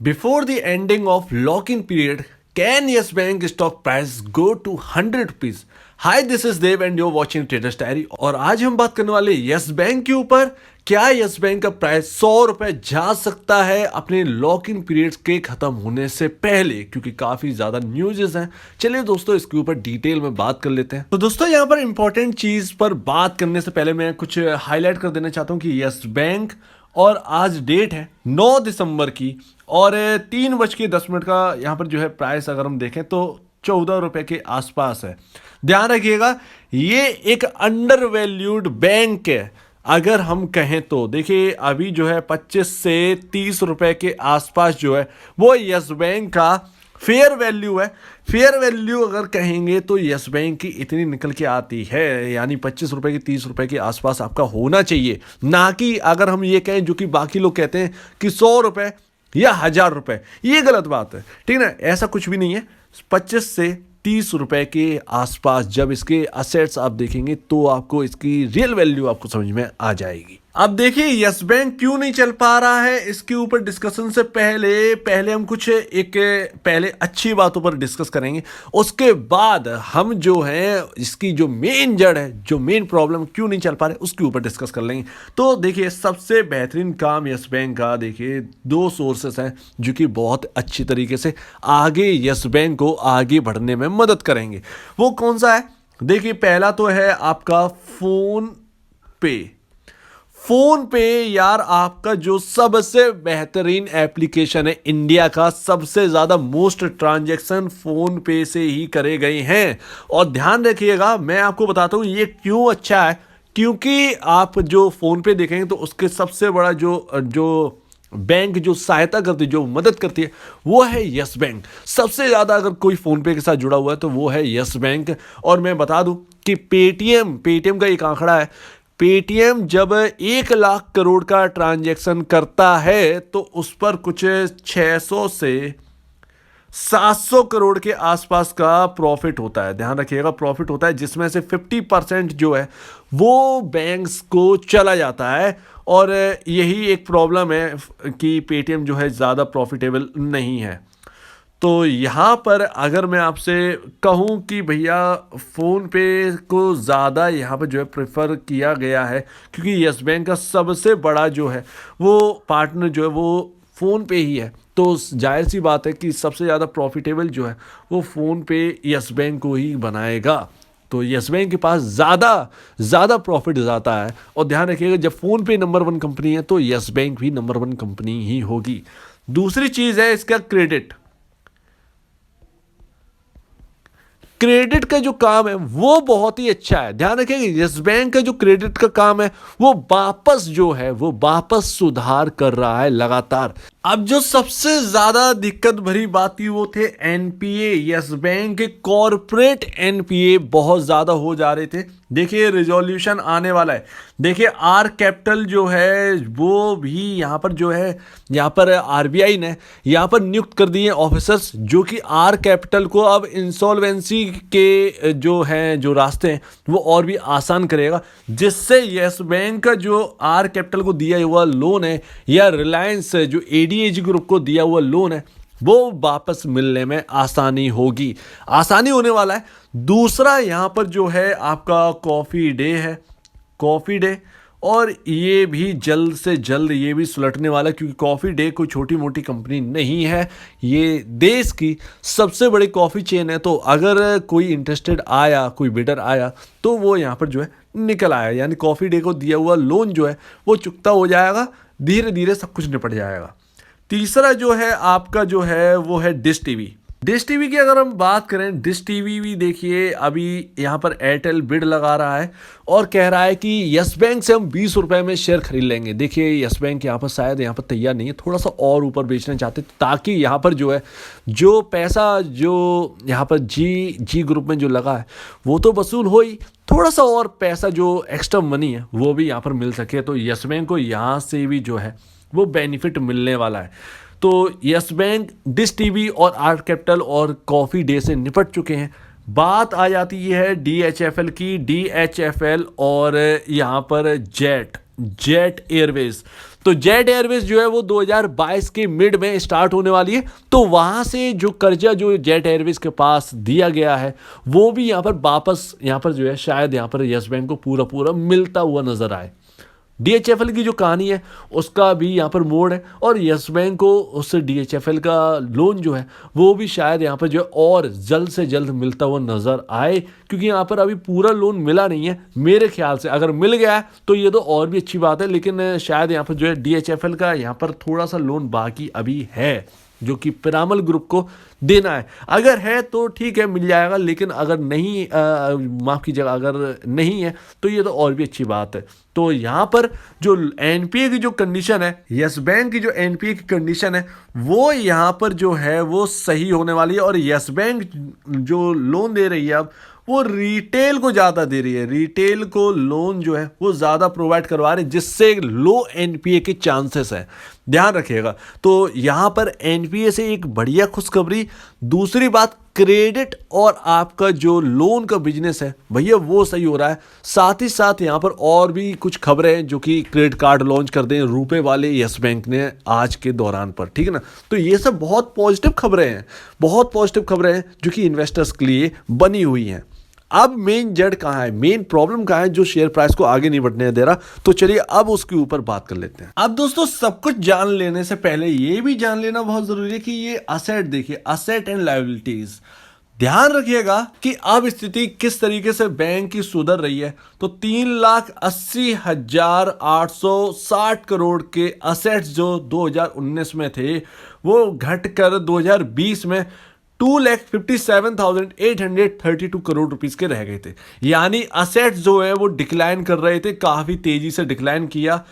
Before the ending of lock-in period, can Yes Bank stock price go to 100 rupees? Hi, this is Dev and you're watching Traders Diary और आज हम बात करने वाले yes bank के ऊपर। क्या यस बैंक का प्राइस 100 रुपए जा सकता है अपने लॉक इन पीरियड्स के खत्म होने से पहले, क्योंकि काफी ज्यादा न्यूज़ हैं। चलिए दोस्तों, इसके ऊपर डिटेल में बात कर लेते हैं। तो दोस्तों, यहाँ पर इंपॉर्टेंट चीज पर बात करने से पहले मैं कुछ हाईलाइट कर देना चाहता हूँ कि यस बैंक और आज डेट है 9 दिसंबर की और 3:10 का यहाँ पर जो है प्राइस अगर हम देखें तो 14 रुपए के आसपास है। ध्यान रखिएगा, ये एक अंडर वैल्यूड बैंक है अगर हम कहें तो। देखिए अभी जो है 25 से 30 रुपए के आसपास जो है वो यस बैंक का फेयर वैल्यू है। फेयर वैल्यू अगर कहेंगे तो यस बैंक की इतनी निकल के आती है, यानी 25 रुपए की 30 रुपए के आसपास आपका होना चाहिए, ना कि अगर हम ये कहें जो कि बाकी लोग कहते हैं कि 100 रुपए या 1000 रुपए। ये गलत बात है, ठीक है, ऐसा कुछ भी नहीं है। 25 से 30 रुपए के आसपास जब इसके असेट्स आप देखेंगे तो आपको इसकी रियल वैल्यू आपको समझ में आ जाएगी। अब देखिए यस बैंक क्यों नहीं चल पा रहा है, इसके ऊपर डिस्कशन से पहले हम कुछ पहले अच्छी बातों पर डिस्कस करेंगे। उसके बाद हम जो है इसकी जो मेन जड़ है, जो मेन प्रॉब्लम क्यों नहीं चल पा रहे, उसके ऊपर डिस्कस कर लेंगे। तो देखिए सबसे बेहतरीन काम यस बैंक का, देखिए 2 सोर्सेस हैं जो कि बहुत अच्छी तरीके से आगे यस बैंक को आगे बढ़ने में मदद करेंगे। वो कौन सा है? देखिए पहला तो है आपका फोन पे। फोन पे यार आपका जो सबसे बेहतरीन एप्लीकेशन है, इंडिया का सबसे ज्यादा मोस्ट ट्रांजैक्शन फोन पे से ही करे गए हैं। और ध्यान रखिएगा, मैं आपको बताता हूं ये क्यों अच्छा है, क्योंकि आप जो फोन पे देखेंगे तो उसके सबसे बड़ा जो बैंक जो सहायता करती है, जो मदद करती है, वो है यस बैंक। सबसे ज्यादा अगर कोई फोन पे के साथ जुड़ा हुआ है तो वो है यस बैंक। और मैं बता दूं कि पेटीएम का एक आंकड़ा है, पेटीएम जब 1 लाख करोड़ का ट्रांजैक्शन करता है तो उस पर कुछ 600 से 700 करोड़ के आसपास का प्रॉफिट होता है। ध्यान रखिएगा, प्रॉफिट होता है, जिसमें से 50% जो है वो बैंक्स को चला जाता है। और यही एक प्रॉब्लम है कि पेटीएम जो है ज़्यादा प्रॉफिटेबल नहीं है। तो यहाँ पर अगर मैं आपसे कहूँ कि भैया फ़ोन पे को ज़्यादा यहाँ पर जो है प्रेफर किया गया है, क्योंकि यस बैंक का सबसे बड़ा जो है वो पार्टनर जो है वो फ़ोन पे ही है, तो जाहिर सी बात है कि सबसे ज़्यादा प्रॉफिटेबल जो है वो फ़ोन पे यस बैंक को ही बनाएगा। तो यस बैंक के पास ज़्यादा प्रॉफिट जाता है। और ध्यान रखिएगा, जब फ़ोन पे नंबर 1 कंपनी है तो यस बैंक भी नंबर 1 कंपनी ही होगी। दूसरी चीज़ है इसका क्रेडिट का जो काम है वो बहुत ही अच्छा है। ध्यान रखिएगा, यस बैंक का जो क्रेडिट का काम है वो वापस सुधार कर रहा है लगातार। अब जो सबसे ज्यादा दिक्कत भरी बात थी वो थे एनपीए। यस बैंक के कॉर्पोरेट एनपीए बहुत ज्यादा हो जा रहे थे। देखिए रिजोल्यूशन आने वाला है। देखिए आर कैपिटल जो है वो भी यहाँ पर जो है, यहाँ पर आरबीआई ने यहाँ पर नियुक्त कर दिए ऑफिसर्स, जो कि आर कैपिटल को अब इंसॉल्वेंसी के जो हैं जो रास्ते हैं वो और भी आसान करेगा, जिससे यस बैंक का जो आर कैपिटल को दिया हुआ लोन है या रिलायंस जो एडीएजी ग्रुप को दिया हुआ लोन है वो वापस मिलने में आसानी होने वाला है। दूसरा यहाँ पर जो है आपका कॉफ़ी डे और ये भी जल्द से जल्द ये भी सुलटने वाला है, क्योंकि कॉफ़ी डे कोई छोटी मोटी कंपनी नहीं है, ये देश की सबसे बड़ी कॉफ़ी चेन है। तो अगर कोई इंटरेस्टेड आया, कोई बिडर आया तो वो यहाँ पर जो है निकल आया, यानी कॉफ़ी डे को दिया हुआ लोन जो है वो चुकता हो जाएगा, धीरे धीरे सब कुछ निपट जाएगा। तीसरा जो है आपका जो है वो है डिश टीवी की अगर हम बात करें, डिश टीवी भी देखिए अभी यहाँ पर एयरटेल बिड लगा रहा है और कह रहा है कि यस बैंक से हम 20 रुपए में शेयर खरीद लेंगे। देखिए यस बैंक यहाँ पर शायद यहाँ पर तैयार नहीं है, थोड़ा सा और ऊपर बेचना चाहते, ताकि यहाँ पर जो है जो पैसा जो यहाँ पर जी ग्रुप में जो लगा है वो तो वसूल हो ही, थोड़ा सा और पैसा जो एक्स्ट्रा मनी है वो भी यहाँ पर मिल सके। तो यस बैंक को यहाँ से भी जो है वो बेनिफिट मिलने वाला है। तो यस बैंक डिश टीवी और आर कैपिटल और कॉफ़ी डे से निपट चुके हैं। बात आ जाती है डीएचएफएल की, डीएचएफएल और यहाँ पर जेट एयरवेज। तो जेट एयरवेज जो है वो 2022 के मिड में स्टार्ट होने वाली है। तो वहां से जो कर्जा जो जेट एयरवेज के पास दिया गया है वो भी यहाँ पर वापस यहाँ पर जो है शायद यहाँ पर यस बैंक को पूरा पूरा मिलता हुआ नजर आए। डीएचएफएल की जो कहानी है उसका भी यहाँ पर मोड़ है और यस बैंक को उस डीएचएफएल का लोन जो है वो भी शायद यहाँ पर जो है और जल्द से जल्द मिलता हुआ नजर आए, क्योंकि यहाँ पर अभी पूरा लोन मिला नहीं है। मेरे ख्याल से अगर मिल गया है तो ये तो और भी अच्छी बात है, लेकिन शायद यहाँ पर जो है डीएचएफएल का यहाँ पर थोड़ा सा लोन बाकी अभी है जो कि पिरामल ग्रुप को देना है। अगर है तो ठीक है मिल जाएगा, लेकिन अगर नहीं माफ़ कीजिएगा अगर नहीं है तो ये तो और भी अच्छी बात है। तो यहाँ पर जो एनपीए की जो कंडीशन है, यस बैंक की जो एनपीए की कंडीशन है वो यहाँ पर जो है वो सही होने वाली है। और यस बैंक जो लोन दे रही है अब वो रिटेल को ज़्यादा दे रही है, रिटेल को लोन जो है वो ज़्यादा प्रोवाइड करवा रहे हैं, जिससे लो एनपीए के चांसेस है, ध्यान रखिएगा। तो यहाँ पर एनपीए से एक बढ़िया खुशखबरी। दूसरी बात, क्रेडिट और आपका जो लोन का बिजनेस है भैया वो सही हो रहा है। साथ ही साथ यहाँ पर और भी कुछ खबरें हैं जो कि क्रेडिट कार्ड लॉन्च कर दें रुपए वाले यस बैंक ने आज के दौरान पर, ठीक है ना। तो ये सब बहुत पॉजिटिव खबरें हैं, बहुत पॉजिटिव खबरें हैं जो कि इन्वेस्टर्स के लिए बनी हुई हैं। अब मेन जड़ कहाँ है, मेन प्रॉब्लम कहाँ है जो शेयर प्राइस को आगे नहीं बढ़ने दे रहा, तो चलिए अब उसके ऊपर बात कर लेते हैं। अब दोस्तों सब कुछ जान लेने से पहले ये भी जान लेना बहुत जरूरी है कि ये असेट देखिए, असेट एंड लायबिलिटीज, ध्यान रखिएगा कि अब स्थिति किस तरीके से बैंक की सुधर रही है। तो 3,80,860 करोड़ के असेट्स जो 2019 में थे वो घटकर 2020 में 2,57,832 करोड़ रुपीस के रह गए थे। यानी असेट्स जो है वो डिक्लाइन कर रहे थे, काफी तेजी से डिक्लाइन किया।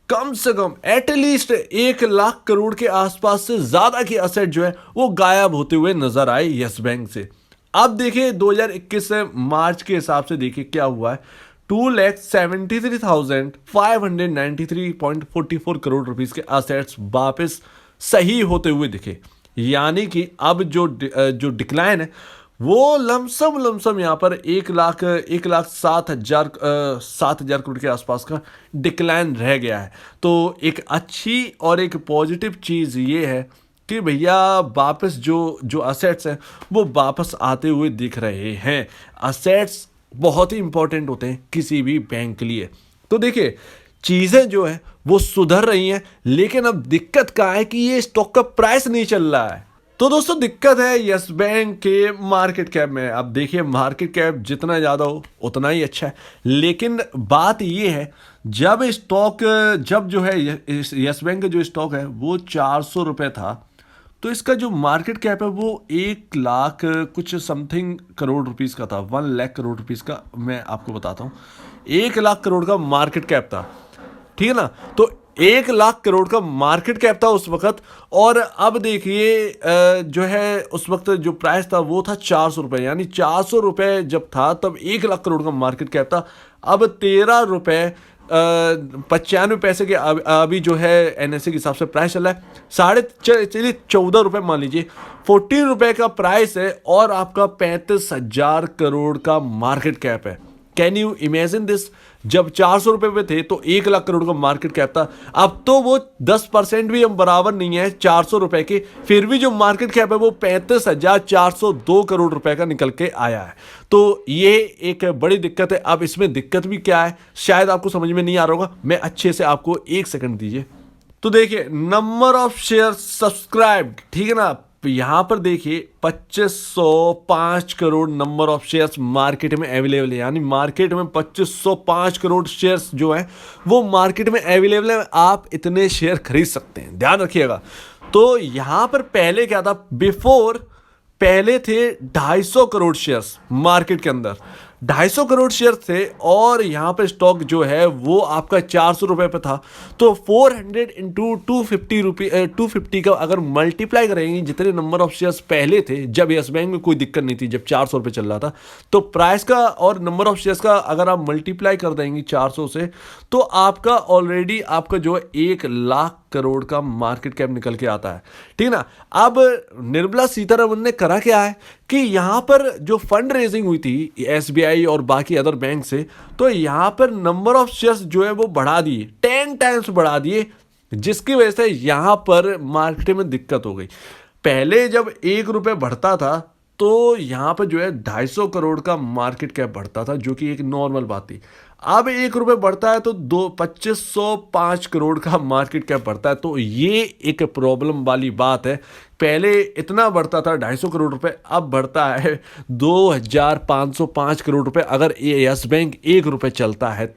कम से कम एटलीस्ट 1 लाख करोड़ के आसपास से ज्यादा के असेट जो है वो गायब होते हुए नजर आए यस बैंक से। अब देखिए 2021 से मार्च के हिसाब से देखिए क्या हुआ है। 2,73,593.44 करोड़ रुपीस के असेट्स वापस सही होते हुए दिखे। यानी कि अब जो डिक्लाइन है वो लमसम यहाँ पर 1,07,000 करोड़ के आसपास का डिक्लाइन रह गया है। तो एक अच्छी और एक पॉजिटिव चीज़ ये है कि भैया वापस जो असेट्स हैं वो वापस आते हुए दिख रहे हैं। असेट्स बहुत ही इंपॉर्टेंट होते हैं किसी भी बैंक के लिए। तो देखिए चीज़ें जो है वो सुधर रही हैं, लेकिन अब दिक्कत क्या है कि ये स्टॉक का प्राइस नहीं चल रहा है। तो दोस्तों दिक्कत है यस बैंक के मार्केट कैप में। अब देखिए मार्केट कैप जितना ज़्यादा हो उतना ही अच्छा है, लेकिन बात ये है जब जो है यस बैंक का जो स्टॉक है वो 400 रुपये था, तो इसका जो मार्केट कैप है वो 1 लाख कुछ समथिंग करोड़ रुपीस का था, 1 लाख करोड़ रुपीस का। मैं आपको बताता हूँ 1 लाख करोड़ का मार्केट कैप था, ठीक है ना। तो 1 लाख करोड़ का मार्केट कैप था उस वक्त। और अब देखिए जो है उस वक्त जो प्राइस था वो था 400 रुपये, यानी 400 रुपये जब था तब 1 लाख करोड़ का मार्केट कैप था। अब 13 रुपये 95 पैसे के अभी जो है एनएसए के हिसाब से प्राइस चल रहा है। चलिए 14 रुपये मान लीजिए, 14 रुपये का प्राइस है और आपका 35,000 करोड़ का मार्केट कैप है। Can you imagine this? जब 400 रुपये पे थे तो 1 लाख करोड़ का मार्केट कैप था। अब तो वो 10% भी हम बराबर नहीं है 400 रुपये के, फिर भी जो मार्केट कैप है वो 35,402 करोड़ रुपए का निकल के आया है। तो ये एक बड़ी दिक्कत है। अब इसमें दिक्कत भी क्या है शायद आपको समझ में नहीं आ रहा होगा, मैं अच्छे से आपको 1 सेकंड दीजिए। तो देखिए नंबर ऑफ शेयर सब्सक्राइब, ठीक है ना। यहां पर देखिए 2505 crore number of shares market में अवेलेबल है, यानी मार्केट में 2505 करोड़ शेयर्स जो हैं वो मार्केट में अवेलेबल है। आप इतने शेयर खरीद सकते हैं, ध्यान रखिएगा। तो यहां पर पहले क्या था, पहले थे 250 करोड़ शेयर्स मार्केट के अंदर, 250 करोड़ शेयर थे और यहां पे स्टॉक जो है वो आपका 400 रुपए पे था। तो 400 इंटू 250 का अगर मल्टीप्लाई करेंगे, जितने नंबर ऑफ शेयर्स पहले थे जब यस बैंक में कोई दिक्कत नहीं थी, जब 400 रुपये चल रहा था, तो प्राइस का और नंबर ऑफ शेयर्स का अगर आप मल्टीप्लाई कर देंगे 400 से, तो आपका ऑलरेडी आपका जो है 1 लाख करोड़ का मार्केट कैप निकल के आता है, ठीक ना। अब निर्मला सीतारमन ने करा क्या है कि यहाँ पर जो फंड रेजिंग हुई थी एसबीआई और बाकी अदर बैंक से, तो यहाँ पर नंबर ऑफ शेयर्स जो है वो बढ़ा दिए, 10 टाइम्स बढ़ा दिए, जिसकी वजह से यहाँ पर मार्केट में दिक्कत हो गई। पहले जब 1 रुपये बढ़ता था तो यहाँ पर जो है 250 करोड़ का मार्केट कैप बढ़ता था, जो कि एक नॉर्मल बात थी। अब 1 रुपये बढ़ता है तो 2505 करोड़ का मार्केट कैप बढ़ता है, तो ये एक प्रॉब्लम वाली बात है। पहले इतना बढ़ता था 250 करोड़ रुपए, अब बढ़ता है 2505 करोड़ रुपए अगर ये यस बैंक 1 रुपये चलता है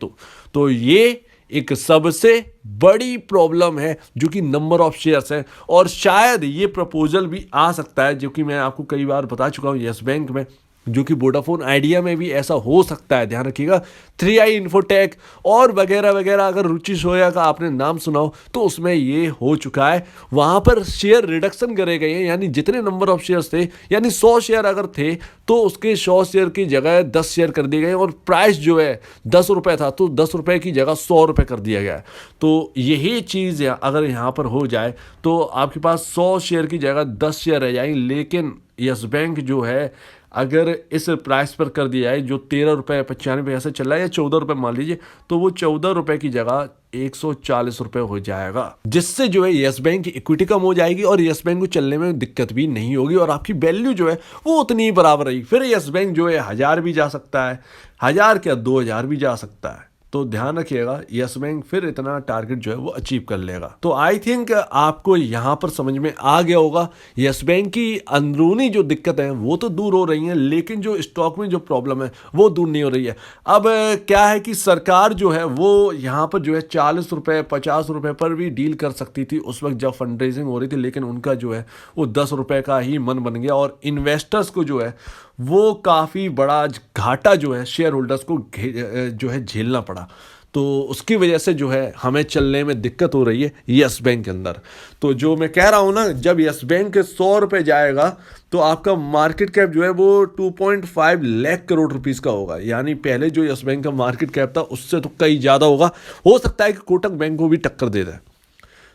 तो ये एक सबसे बड़ी प्रॉब्लम है जो कि नंबर ऑफ शेयर्स है। और शायद ये प्रपोजल भी आ सकता है, जो कि मैं आपको कई बार बता चुका हूँ यस बैंक में, जो कि वोडाफोन आइडिया में भी ऐसा हो सकता है, ध्यान रखिएगा। 3i इन्फोटेक और वगैरह वगैरह, अगर रुचि सोया का आपने नाम सुना हो तो उसमें ये हो चुका है। वहाँ पर शेयर रिडक्शन करे गए हैं, यानी जितने नंबर ऑफ शेयर्स थे, यानी 100 शेयर अगर थे तो उसके 100 शेयर की जगह 10 शेयर कर दिए गए, और प्राइस जो है 10 रुपये था तो 10 रुपये की जगह 100 रुपये कर दिया गया है। तो यही चीज़ अगर यहाँ पर हो जाए तो आपके पास 100 शेयर की जगह 10 शेयर रह जाएंगे। लेकिन यस बैंक जो है अगर इस प्राइस पर कर दिया है जो 13 रुपये 95 पैसे चल रहा है, या 14 रुपये मान लीजिए, तो वो 14 रुपये की जगह 140 रुपये हो जाएगा, जिससे जो है यस बैंक की इक्विटी कम हो जाएगी और यस बैंक को चलने में दिक्कत भी नहीं होगी, और आपकी वैल्यू जो है वो उतनी ही बराबर रहेगी। फिर यस बैंक जो है 1000 भी जा सकता है, 1000 क्या 2000 भी जा सकता है। तो ध्यान रखिएगा, यस बैंक फिर इतना टारगेट जो है वो अचीव कर लेगा। तो आई थिंक आपको यहाँ पर समझ में आ गया होगा, यस बैंक की अंदरूनी जो दिक्कत है वो तो दूर हो रही है, लेकिन जो स्टॉक में जो प्रॉब्लम है वो दूर नहीं हो रही है। अब क्या है कि सरकार जो है वो यहाँ पर जो है 40 रुपये 50 रुपये पर भी डील कर सकती थी उस वक्त जब फंड रेजिंग हो रही थी, लेकिन उनका जो है वो 10 रुपये का ही मन बन गया, और इन्वेस्टर्स को जो है वो काफ़ी बड़ा घाटा जो है शेयर होल्डर्स को जो है झेलना पड़ा। तो उसकी वजह से जो है हमें चलने में दिक्कत हो रही है यस बैंक के अंदर। तो जो मैं कह रहा हूँ ना, जब यस बैंक 100 रुपये जाएगा तो आपका मार्केट कैप जो है वो 2.5 लाख करोड़ रुपीस का होगा। यानी पहले जो यस बैंक का मार्केट कैप था उससे तो कई ज़्यादा होगा, हो सकता है कि कोटक बैंक को भी टक्कर दे दे।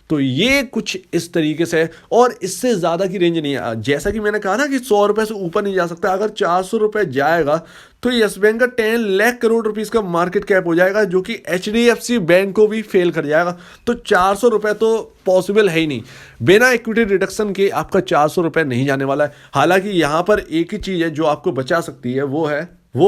तो ये कुछ इस तरीके से है, और इससे ज़्यादा की रेंज नहीं है। जैसा कि मैंने कहा ना कि 100 रुपये से ऊपर नहीं जा सकता। अगर 400 रुपये जाएगा तो यस बैंक का 10 लाख करोड़ रुपीस का मार्केट कैप हो जाएगा, जो कि एचडीएफसी बैंक को भी फेल कर जाएगा। तो 400 रुपये तो पॉसिबल है ही नहीं, बिना इक्विटी रिडक्शन के आपका 400 रुपये नहीं जाने वाला है। हालांकि यहाँ पर एक ही चीज़ है जो आपको बचा सकती है, वो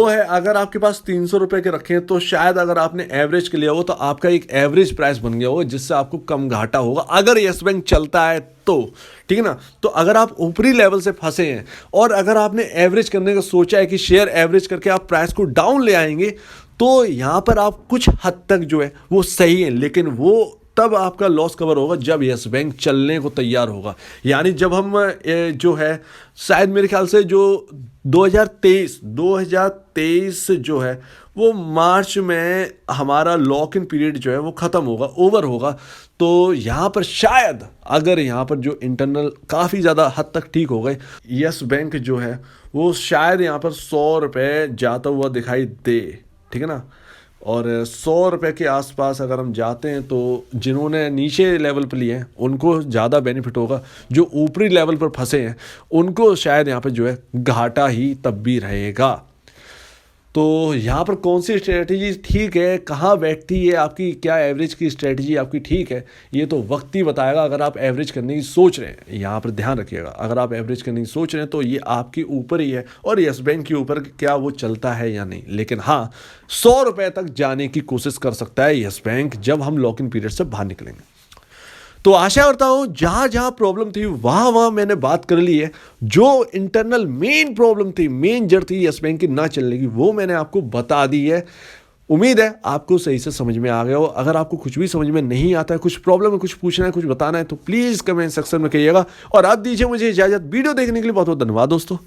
है अगर आपके पास 300 रुपये के रखें तो शायद अगर आपने एवरेज के लिया हो तो आपका एक एवरेज प्राइस बन गया होगा, जिससे आपको कम घाटा होगा अगर यस बैंक चलता है तो, ठीक है ना। तो अगर आप ऊपरी लेवल से फंसे हैं और अगर आपने एवरेज करने का सोचा है कि शेयर एवरेज करके आप प्राइस को डाउन ले आएंगे, तो यहाँ पर आप कुछ हद तक जो है वो सही है, लेकिन वो तब आपका लॉस कवर होगा जब यस बैंक चलने को तैयार होगा। यानी जब हम जो है शायद मेरे ख्याल से जो 2023 जो है वो मार्च में हमारा लॉक इन पीरियड जो है वो ख़त्म होगा, ओवर होगा। तो यहाँ पर शायद अगर यहाँ पर जो इंटरनल काफ़ी ज़्यादा हद तक ठीक हो गए, यस बैंक जो है वो शायद यहाँ पर 100 रुपये जाता हुआ दिखाई दे, ठीक है ना। और 100 रुपये के आसपास अगर हम जाते हैं तो जिन्होंने नीचे लेवल पर लिए हैं उनको ज़्यादा बेनिफिट होगा, जो ऊपरी लेवल पर फंसे हैं उनको शायद यहाँ पे जो है घाटा ही तब भी रहेगा। तो यहाँ पर कौन सी स्ट्रेटजी ठीक है, कहाँ बैठती है आपकी, क्या एवरेज की स्ट्रेटजी आपकी ठीक है, ये तो वक्त ही बताएगा। अगर आप एवरेज करने की सोच रहे हैं, यहाँ पर ध्यान रखिएगा, अगर आप एवरेज करने की सोच रहे हैं तो ये आपके ऊपर ही है, और यस बैंक के ऊपर क्या वो चलता है या नहीं। लेकिन हाँ, 100 रुपये तक जाने की कोशिश कर सकता है यस बैंक जब हम लॉक इन पीरियड से बाहर निकलेंगे। तो आशा करता हूं जहां जहां प्रॉब्लम थी वहां मैंने बात कर ली है। जो इंटरनल मेन प्रॉब्लम थी, मेन जड़ थी यस बैंक की ना चलने की, वो मैंने आपको बता दी है। उम्मीद है आपको सही से समझ में आ गया हो। अगर आपको कुछ भी समझ में नहीं आता है, कुछ प्रॉब्लम है, कुछ पूछना है, कुछ बताना है, तो प्लीज़ कमेंट सेक्शन में कहिएगा। और आप दीजिए मुझे इजाज़त। वीडियो देखने के लिए बहुत बहुत धन्यवाद दोस्तों।